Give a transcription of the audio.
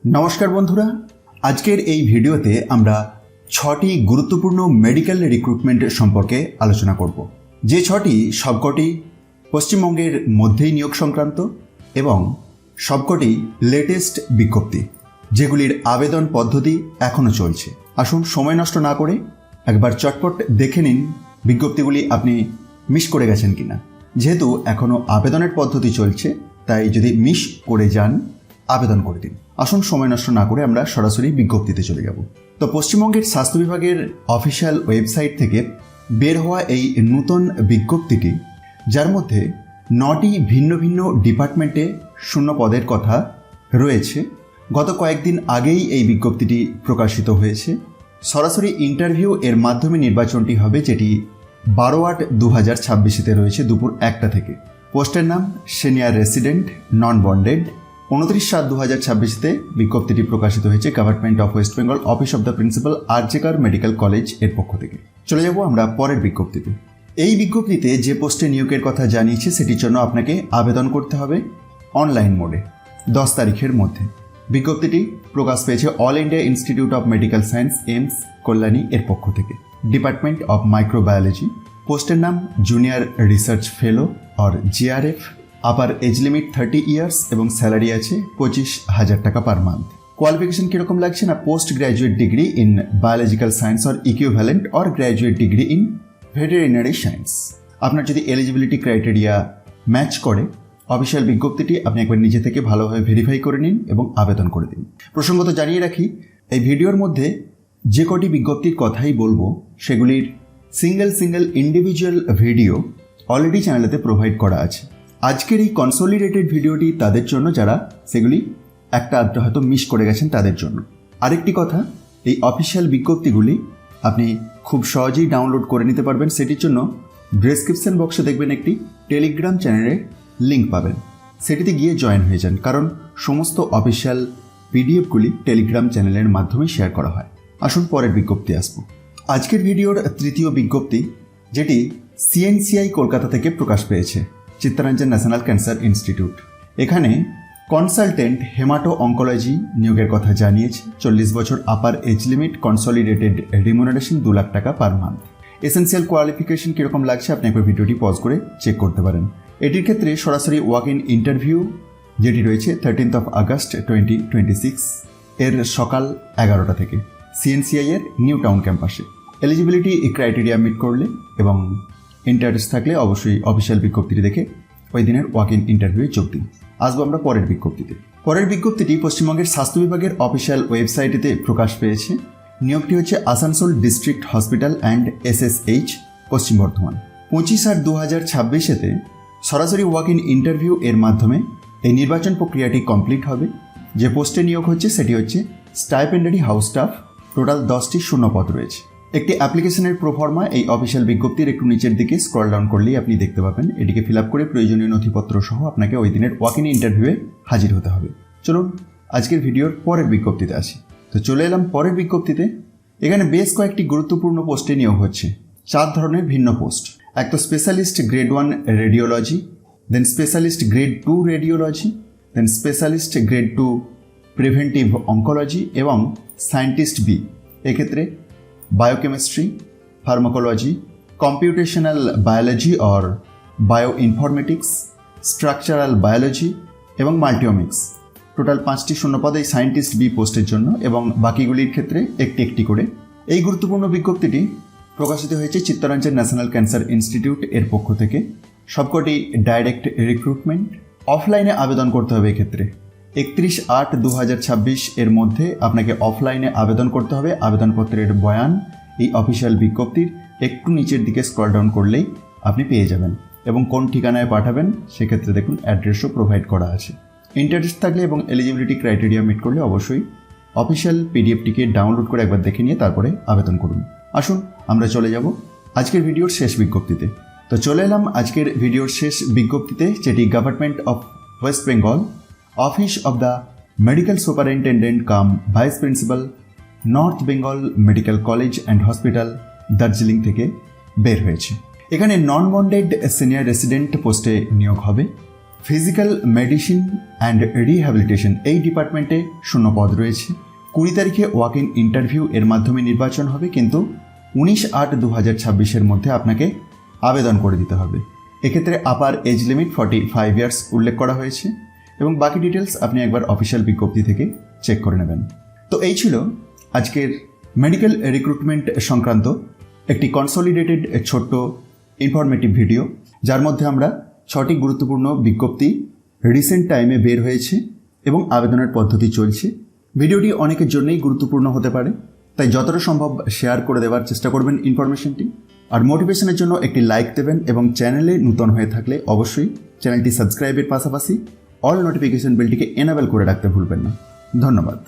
নমস্কার বন্ধুরা, আজকের এই ভিডিওতে আমরা 6টি গুরুত্বপূর্ণ মেডিকেল রিক্রুটমেন্ট সম্পর্কে আলোচনা করব। যে 6টি সবকটি পশ্চিমবঙ্গের মধ্যেই নিয়োগ সংক্রান্ত এবং সবকটি লেটেস্ট বিজ্ঞপ্তি, যেগুলির আবেদন পদ্ধতি এখনও চলছে। আসুন সময় নষ্ট না করে একবার চটপট দেখে নিন বিজ্ঞপ্তিগুলি আপনি মিস করে গেছেন কিনা। যেহেতু এখনও আবেদনের পদ্ধতি চলছে, তাই যদি মিস করে যান আবেদন করে দিন। আসুন সময় নষ্ট না করে আমরা সরাসরি বিজ্ঞপ্তিতে চলে যাব। তো পশ্চিমবঙ্গের স্বাস্থ্য বিভাগের অফিসিয়াল ওয়েবসাইট থেকে বের হওয়া এই নতুন বিজ্ঞপ্তিটি, যার মধ্যে 9টি ভিন্ন ভিন্ন ডিপার্টমেন্টে শূন্য পদের কথা রয়েছে। গত কয়েকদিন আগেই এই বিজ্ঞপ্তিটি প্রকাশিত হয়েছে। সরাসরি ইন্টারভিউ এর মাধ্যমে নির্বাচনটি হবে, যেটি 12/8/2026-তে রয়েছে দুপুর 1টা থেকে। পোস্টের নাম সিনিয়র রেসিডেন্ট নন বন্ডেড। 29/7/2026-তে বিজ্ঞপ্তিটি প্রকাশিত হয়েছে government of West Bengal, office of the principal, RG Kar medical college এর পক্ষ থেকে। চলে যাব আমরা পরের বিজ্ঞপ্তিতে। এই বিজ্ঞপ্তিতে যে পোস্টে নিয়োগের কথা জানিয়েছে সেটির জন্য আপনাকে আবেদন করতে হবে অনলাইন মোডে 10 তারিখের মধ্যে। বিজ্ঞপ্তিটি প্রকাশ পেয়েছে all India institute of medical science AIIMS Kalyani এর পক্ষ থেকে, ডিপার্টমেন্ট অফ মাইক্রোবায়োলজি। পোস্টের নাম junior research fellow or JRF. Upper age limit 30 years এবং স্যালারি আছে 25,000 টাকা পার মান্থ। কোয়ালিফিকেশন কীরকম লাগছে না, post graduate degree in biological science or equivalent or graduate degree in veterinary science. আপনার যদি এলিজিবিলিটি ক্রাইটেরিয়া ম্যাচ করে, অফিসিয়াল বিজ্ঞপ্তিটি আপনি একবার নিজে থেকে ভালোভাবে ভেরিফাই করে নিন এবং আবেদন করে দিন। প্রসঙ্গত জানিয়ে রাখি, এই ভিডিওর মধ্যে যে কটি বিজ্ঞপ্তির কথাই বলবো সেগুলির সিঙ্গেল ইন্ডিভিজুয়াল ভিডিও অলরেডি চ্যানেলেতে প্রোভাইড করা আছে। আজকের এই কনসোলিডেটেড ভিডিওটি তাদের জন্য যারা সেগুলি একটা আধটা হয়তো মিস করে গেছেন তাদের জন্য। আরেকটি কথা, এই অফিসিয়াল বিজ্ঞপ্তিগুলি আপনি খুব সহজেই ডাউনলোড করে নিতে পারবেন। সেটির জন্য ডেসক্রিপশন বক্সে দেখবেন একটি টেলিগ্রাম চ্যানেলের লিঙ্ক পাবেন, সেটিতে গিয়ে জয়েন হয়ে যান, কারণ সমস্ত অফিসিয়াল পিডিএফগুলি টেলিগ্রাম চ্যানেলের মাধ্যমে শেয়ার করা হয়। আসুন পরের বিজ্ঞপ্তি আসবো। আজকের ভিডিওর তৃতীয় বিজ্ঞপ্তি, যেটি সিএনসিআই কলকাতা থেকে প্রকাশ পেয়েছে, চিত্তরঞ্জন ন্যাশনাল ক্যান্সার ইনস্টিটিউট। এখানে কনসালটেন্ট হেমাটো অঙ্কোলজি নিয়োগের কথা জানিয়েছে। 40 বছর, upper age limit, consolidated remuneration 2 lakh টাকা পার মান্থ। এসেন্সিয়াল কোয়ালিফিকেশন কীরকম লাগছে আপনি একবার ভিডিওটি পজ করে চেক করতে পারেন। এটির ক্ষেত্রে সরাসরি ওয়াক ইন ইন্টারভিউ, যেটি রয়েছে 13 আগস্ট 2026 এর সকাল 11টা থেকে সিএনসিআই এর নিউ টাউন ক্যাম্পাসে। এলিজিবিলিটি ক্রাইটেরিয়া মিট করলে এবং ইন্টারেস্ট থাকলে অবশ্যই অফিসিয়াল বিজ্ঞপ্তিটি দেখে ওই দিনের ওয়াক ইন ইন্টারভিউয়ে যোগ দিন। আসবো আমরা পরের বিজ্ঞপ্তিতে। পরের বিজ্ঞপ্তিটি পশ্চিমবঙ্গের স্বাস্থ্য বিভাগের অফিসিয়াল ওয়েবসাইটেতে প্রকাশ পেয়েছে। নিয়োগটি হচ্ছে Asansol district hospital and SSH, পশ্চিম বর্ধমান। 25/8/2026-তে সরাসরি ওয়াক ইন ইন্টারভিউ এর মাধ্যমে এই নির্বাচন প্রক্রিয়াটি কমপ্লিট হবে। যে পোস্টে নিয়োগ হচ্ছে সেটি হচ্ছে স্টাইপেন্ডারি হাউস স্টাফ। টোটাল 10টি শূন্য পদ রয়েছে। একটি অ্যাপ্লিকেশনের প্রোফর্মা এই অফিসিয়াল বিজ্ঞপ্তির একটু নিচের দিকে স্ক্রল ডাউন করলেই আপনি দেখতে পাবেন। এটিকে ফিল আপ করে প্রয়োজনীয় নথিপত্র সহ আপনাকে ওই দিনের ওয়াক ইন ইন্টারভিউয়ে হাজির হতে হবে। চলুন আজকের ভিডিওর পরের বিজ্ঞপ্তিতে আসি। তো চলে এলাম পরের বিজ্ঞপ্তিতে। এখানে বেশ কয়েকটি গুরুত্বপূর্ণ পোস্টে নিয়োগ হচ্ছে। 4 ধরনের ভিন্ন পোস্ট। এক তো স্পেশালিস্ট গ্রেড 1 রেডিওলজি, দেন স্পেশালিস্ট গ্রেড 2 রেডিওলজি, দেন স্পেশালিস্ট গ্রেড 2 প্রিভেন্টিভ অঙ্কোলজি এবং সায়েন্টিস্ট বি। এক্ষেত্রে biochemistry, pharmacology, computational biology or bio informatics, structural biology এবং মাল্টিওমিক্স। টোটাল 5টি শূন্যপদ এই সায়েন্টিস্ট বি পোস্টের জন্য এবং বাকিগুলির ক্ষেত্রে একটি একটি করে। এই গুরুত্বপূর্ণ বিজ্ঞপ্তিটি প্রকাশিত হয়েছে চিত্তরঞ্জন ন্যাশনাল ক্যান্সার ইনস্টিটিউট এর পক্ষ থেকে। সবকটি ডাইরেক্ট রিক্রুটমেন্ট। অফলাইনে আবেদন করতে হবে। এক্ষেত্রে 31/8/2026 এর মধ্যে আপনাকে অফলাইনে আবেদন করতে হবে। আবেদনপত্রের বয়ান এই অফিসিয়াল বিজ্ঞপ্তির একটু নিচের দিকে স্ক্রল ডাউন করলেই আপনি পেয়ে যাবেন এবং কোন ঠিকানায় পাঠাবেন সেক্ষেত্রে দেখুন অ্যাড্রেসও প্রোভাইড করা আছে। ইন্টারেস্ট থাকলে এবং এলিজিবিলিটি ক্রাইটেরিয়া মিট করলে অবশ্যই অফিসিয়াল পিডিএফটিকে ডাউনলোড করে একবার দেখে নিয়ে তারপরে আবেদন করুন। আসুন আমরা চলে যাব আজকের ভিডিওর শেষ বিজ্ঞপ্তিতে। তো চলে এলাম আজকের ভিডিওর শেষ বিজ্ঞপ্তিতে, যেটি government of West Bengal, office of the medical superintendent cum vice principal, North Bengal medical college and hospital, Darjeeling থেকে বের হয়েছে। এখানে নন বন্ডেড সিনিয়র রেসিডেন্ট পোস্টে নিয়োগ হবে। ফিজিক্যাল মেডিসিন অ্যান্ড রিহ্যাবিলিটেশন এই ডিপার্টমেন্টে 0 পদ রয়েছে। 20 তারিখে ওয়াক ইন ইন্টারভিউ এর মাধ্যমে নির্বাচন হবে, কিন্তু 19/8/2026 মধ্যে আপনাকে আবেদন করে দিতে হবে। এক্ষেত্রে আপার এজ লিমিট 45 ইয়ার্স উল্লেখ করা হয়েছে এবং বাকি ডিটেলস আপনি একবার অফিসিয়াল বিজ্ঞপ্তি থেকে চেক করে নেবেন। তো এই ছিল আজকের মেডিকেল রিক্রুটমেন্ট সংক্রান্ত একটি কনসলিডেটেড ছোট্ট ইনফরমেটিভ ভিডিও, যার মধ্যে আমরা 6টি গুরুত্বপূর্ণ বিজ্ঞপ্তি রিসেন্ট টাইমে বের হয়েছে এবং আবেদনের পদ্ধতি চলছে। ভিডিওটি অনেকের জন্যই গুরুত্বপূর্ণ হতে পারে, তাই যতটা সম্ভব শেয়ার করে দেওয়ার চেষ্টা করবেন ইনফরমেশনটি। আর মোটিভেশনের জন্য একটি লাইক দেবেন এবং চ্যানেলে নূতন হয়ে থাকলে অবশ্যই চ্যানেলটি সাবস্ক্রাইবের পাশাপাশি অল নোটিফিকেশন বেলটিকে এনেবল করে রাখতে ভুলবেন না। ধন্যবাদ।